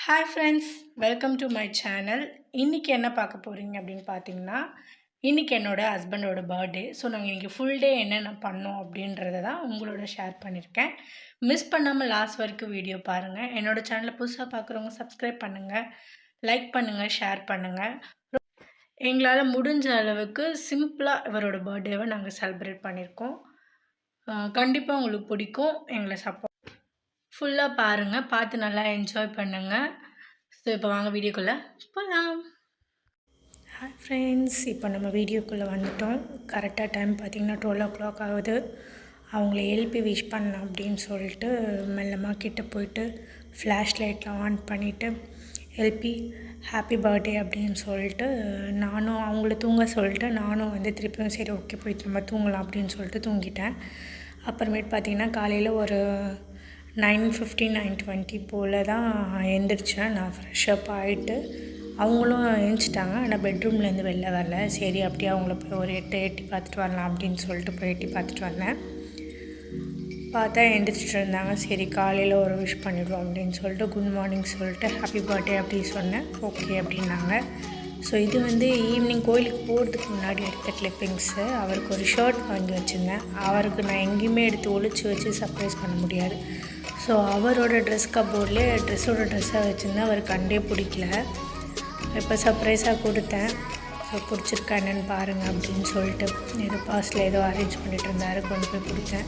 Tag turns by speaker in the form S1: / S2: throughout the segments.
S1: Hi friends, welcome to my channel. இன்றைக்கி என்ன பார்க்க போகிறீங்க அப்படின்னு பார்த்தீங்கன்னா, இன்றைக்கி என்னோடய ஹஸ்பண்டோட பர்த்டே. ஸோ நாங்கள் இன்றைக்கி ஃபுல் டே என்னென்ன பண்ணோம் அப்படின்றத தான் உங்களோட ஷேர் பண்ணியிருக்கேன். மிஸ் பண்ணாமல் லாஸ்ட் வரைக்கும் வீடியோ பாருங்கள். என்னோடய சேனலை புதுசாக பார்க்குறவங்க சப்ஸ்கிரைப் பண்ணுங்கள், லைக் பண்ணுங்கள், ஷேர் பண்ணுங்கள். எங்களால் முடிஞ்ச அளவுக்கு சிம்பிளாக இவரோட பர்த்டேவை நாங்கள் செலிப்ரேட் பண்ணியிருக்கோம். கண்டிப்பாக உங்களுக்கு பிடிக்கும். எங்களை சப்போர்ட் ஃபுல்லாக பாருங்கள், பார்த்து நல்லா என்ஜாய் பண்ணுங்கள். ஸோ இப்போ வாங்க வீடியோக்குள்ளே போகலாம். ஹாய் ஃப்ரெண்ட்ஸ், இப்போ நம்ம வீடியோக்குள்ளே வந்துட்டோம். கரெக்டாக டைம் பார்த்திங்கன்னா 12 ஆகுது. அவங்கள எழுப்பி விஷ் பண்ணலாம் அப்படின்னு சொல்லிட்டு மெல்லமாக கிட்டே போயிட்டு ஃப்ளாஷ் லைட்லாம் ஆன் பண்ணிவிட்டு எழுப்பி ஹாப்பி பர்த்டே அப்படின்னு சொல்லிட்டு நானும் அவங்கள தூங்க சொல்லிட்டு நானும் திருப்பியும் சரி ஓகே போயிட்டு நம்ம தூங்கலாம் அப்படின்னு சொல்லிட்டு தூங்கிட்டேன். அப்புறமேட்டு பார்த்திங்கன்னா காலையில் ஒரு 9:15 9:20 போல் தான் எழுந்திரிச்சேன். நான் ஃப்ரெஷ்ஷப் ஆகிட்டு அவங்களும் எழுந்திரிச்சிட்டாங்க. ஆனால் பெட்ரூம்லேருந்து வெளில வரல. சரி அப்படியே அவங்கள போய் ஒரு எட்டி பார்த்துட்டு வரலாம் அப்படின்னு சொல்லிட்டு போய் எட்டி பார்த்துட்டு வந்தேன். பார்த்தா எழுந்திரிச்சிட்டு இருந்தாங்க. சரி காலையில் ஒரு விஷ் பண்ணிவிடுவோம் அப்படின்னு சொல்லிட்டு குட் மார்னிங் சொல்லிட்டு ஹாப்பி பர்த்டே அப்படி சொன்னேன். ஓகே அப்படின்னாங்க. ஸோ இது ஈவினிங் கோயிலுக்கு போகிறதுக்கு முன்னாடி எடுத்த கிளிப்பிங்ஸு. அவருக்கு ஒரு ஷர்ட் வாங்கி வச்சுருந்தேன். அவருக்கு நான் எங்கேயுமே எடுத்து ஒழிச்சு வச்சு சர்ப்ரைஸ் பண்ண முடியாது. ஸோ அவரோட ட்ரெஸ் கப்போர்ட்லேயே ட்ரெஸ்ஸாக வச்சுருந்தேன். அவருக்கு கண்டே பிடிக்கல. இப்போ சர்ப்ரைஸாக கொடுத்தேன். ஸோ பிடிச்சிருக்கா என்னென்னு பாருங்கள் அப்படின்னு சொல்லிட்டு ஏதோ பாஸ்டில் ஏதோ அரேஞ்ச் பண்ணிகிட்டு இருந்தார். கொண்டு போய் கொடுத்தேன்.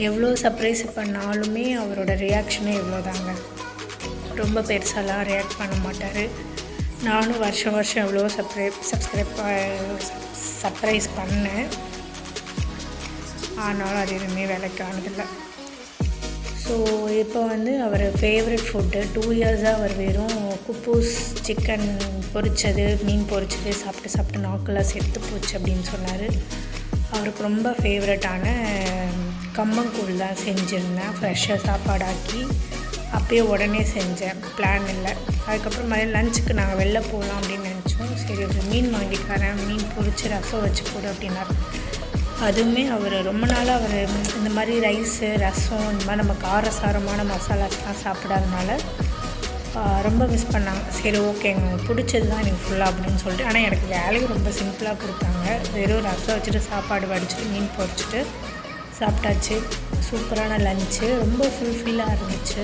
S1: எவ்வளோ சர்ப்ரைஸ் பண்ணாலுமே அவரோட ரியாக்ஷனே இவ்வளோ தாங்க. ரொம்ப பெருசாலாம் ரியாக்ட் பண்ண மாட்டார். நானும் வருஷம் எவ்வளோ சர்ப்ரைஸ் பண்ணேன். ஆனாலும் அது எதுவுமே வேலைக்கு ஆனதில்லை. ஸோ இப்போ அவர் ஃபேவரட் ஃபுட்டு 2 இயர்ஸாக அவர் வெறும் குப்பூஸ் சிக்கன் பொரிச்சது மீன் பொரிச்சது சாப்பிட்டு நாக்கெல்லாம் செத்து போச்சு அப்படின்னு சொன்னார். அவருக்கு ரொம்ப ஃபேவரட்டான கம்பங்கூழ் தான் செஞ்சுருந்தேன். ஃப்ரெஷ்ஷாக சாப்பாடாக்கி அப்போயே உடனே செஞ்சேன், பிளான் இல்லை. அதுக்கப்புறம் மதியம் லஞ்சுக்கு நாங்கள் வெளில போகலாம் அப்படின்னு நினச்சோம். சரி ஒரு மீன் வாங்கிட்டு வரேன், மீன் பொரிச்சு ரசம் வச்சு கொடு அப்படின்னாரு. அதுவுமே அவர் ரொம்ப நாளாக இந்த மாதிரி ரைஸு ரசம் இந்த மாதிரி நம்ம காரசாரமான மசாலாஸ்லாம் சாப்பிடாதனால ரொம்ப மிஸ் பண்ணாங்க. சரி ஓகேங்க பிடிச்சது தான் எனக்கு ஃபுல்லாக அப்படின்னு சொல்லிட்டு. ஆனால் எனக்கு வேலையும் ரொம்ப சிம்பிளாக கொடுத்தாங்க. வெறும் ரசம் வச்சுட்டு சாப்பாடு வடிச்சிட்டு மீன் பொரிச்சிட்டு சாப்பிட்டாச்சு. சூப்பரான லஞ்சு, ரொம்ப ஃபுல்ஃபில்லாக இருந்துச்சு.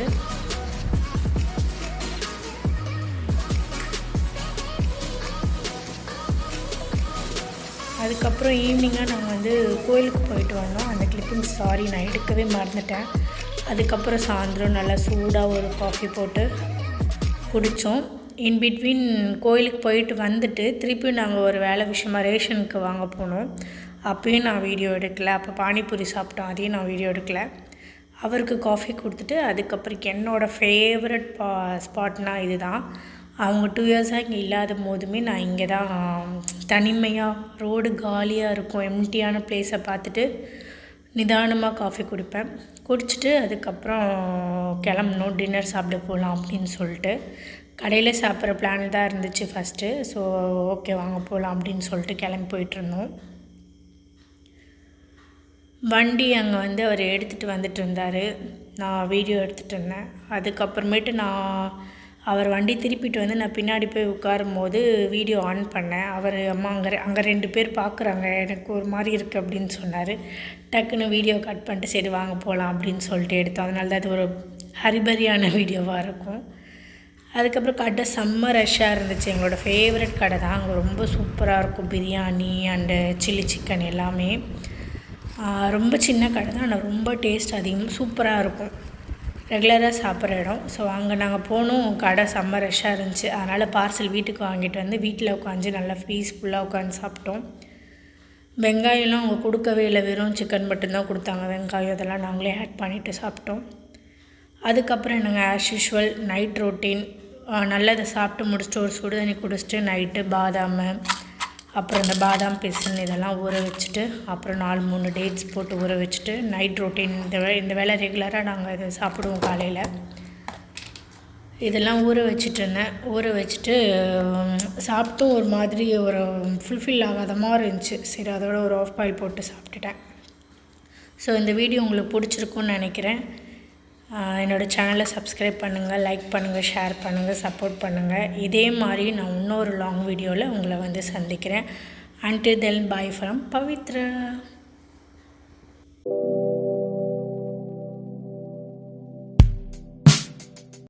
S1: அதுக்கப்புறம் ஈவினிங்காக நாங்கள் கோயிலுக்கு போயிட்டு வந்தோம். அந்த கிளிப்பிங் நான் எடுக்கவே மறந்துட்டேன். அதுக்கப்புறம் சாயந்தரம் நல்லா சூடாக ஒரு காஃபி போட்டு குடித்தோம். இன்பிட்வீன் கோயிலுக்கு போயிட்டு வந்துட்டு திருப்பியும் நாங்கள் ஒரு வேலை விஷயமாக ரேஷனுக்கு வாங்க போனோம். அப்பயும் நான் வீடியோ எடுக்கலை. அப்போ பானிபூரி சாப்பிட்டோம், அதையும் நான் வீடியோ எடுக்கலை. அவருக்கு காஃபி கொடுத்துட்டு அதுக்கப்புறம் என்னோடய ஃபேவரட் ஸ்பாட்னால் இது தான். அவங்க 2 இயர்ஸாக இங்கே இல்லாத போதுமே நான் இங்கே தான் தனிமையாக ரோடு காலியாக இருக்கும் எம்டியான பிளேஸை பார்த்துட்டு நிதானமாக காஃபி குடிப்பேன். குடிச்சிட்டு அதுக்கப்புறம் கிளம்பணும், டின்னர் சாப்பிட போகலாம் அப்படின்னு சொல்லிட்டு. கடையில் சாப்பிட்ற பிளான் தான் இருந்துச்சு ஃபஸ்ட்டு. ஸோ ஓகே வாங்க போகலாம் அப்படின்னு சொல்லிட்டு கிளம்பி போயிட்டுருந்தோம். வண்டி அங்கே அவர் எடுத்துகிட்டு வந்துட்டு இருந்தார். நான் வீடியோ எடுத்துகிட்டு இருந்தேன். அதுக்கப்புறமேட்டு அவர் வண்டி திருப்பிட்டு நான் பின்னாடி போய் உட்காரும் போது வீடியோ ஆன் பண்ணேன். அவர் அம்மா அங்கே 2 பேர் பார்க்குறாங்க, எனக்கு ஒரு மாதிரி இருக்குது அப்படின்னு சொன்னார். டக்குன்னு வீடியோ கட் பண்ணிட்டு சரி வாங்க போகலாம் அப்படின்னு சொல்லிட்டு எடுத்தோம். அதனால தான் அது ஒரு ஹரிபரியான வீடியோவாக இருக்கும். அதுக்கப்புறம் கடை செம்ம ரஷ்ஷாக இருந்துச்சு. எங்களோட ஃபேவரட் கடை தான். அங்கே ரொம்ப சூப்பராக இருக்கும் பிரியாணி அண்டு சில்லி சிக்கன் எல்லாமே. ரொம்ப சின்ன கடை தான், ஆனால் ரொம்ப டேஸ்ட் அதிகமாக சூப்பராக இருக்கும். ரெகுலராக சாப்பிட்ற இடம். ஸோ அங்கே நாங்கள் போனோம். கடை செம்ம ரஷ்ஷாக இருந்துச்சு. அதனால் பார்சல் வீட்டுக்கு வாங்கிட்டு வீட்டில் உட்காந்து நல்லா பீஸ்ஃபுல்லாக உட்காந்து சாப்பிட்டோம். வெங்காயம்லாம் அவங்க கொடுக்கவே இல்லை, வெறும் சிக்கன் மட்டும்தான் கொடுத்தாங்க. வெங்காயம் இதெல்லாம் நாங்களே ஆட் பண்ணிவிட்டு சாப்பிட்டோம். அதுக்கப்புறம் என்னங்க ஆஸ் யூஷுவல் நைட் ரொட்டீன் நல்லதை சாப்பிட்டு முடிச்சுட்டு ஒரு சுடு தண்ணி குடிச்சிட்டு நைட்டு பாதாம் அப்புறம் இந்த பாதாம் பிசின் இதெல்லாம் ஊற வச்சுட்டு அப்புறம் 4-3 டேட்ஸ் போட்டு ஊற வச்சுட்டு நைட் ரொட்டீன் இந்த வேலை ரெகுலராக நாங்கள் இதை சாப்பிடுவோம். காலையில் இதெல்லாம் ஊற வச்சுட்டு சாப்பிட்டும் ஒரு மாதிரி ஒரு ஃபுல்ஃபில் ஆகாத மாதிரி இருந்துச்சு. சரி அதோட ஒரு ஆஃப் பாயில் போட்டு சாப்பிட்டுட்டேன். ஸோ இந்த வீடியோ உங்களுக்கு பிடிச்சிருக்குன்னு நினைக்கிறேன். என்னோடய சேனலை சப்ஸ்கிரைப் பண்ணுங்கள், லைக் பண்ணுங்கள், ஷேர் பண்ணுங்கள், சப்போர்ட் பண்ணுங்கள். இதே மாதிரி நான் இன்னொரு லாங் வீடியோவில் உங்களை வந்து சந்திக்கிறேன். Until then, bye from Pavitra.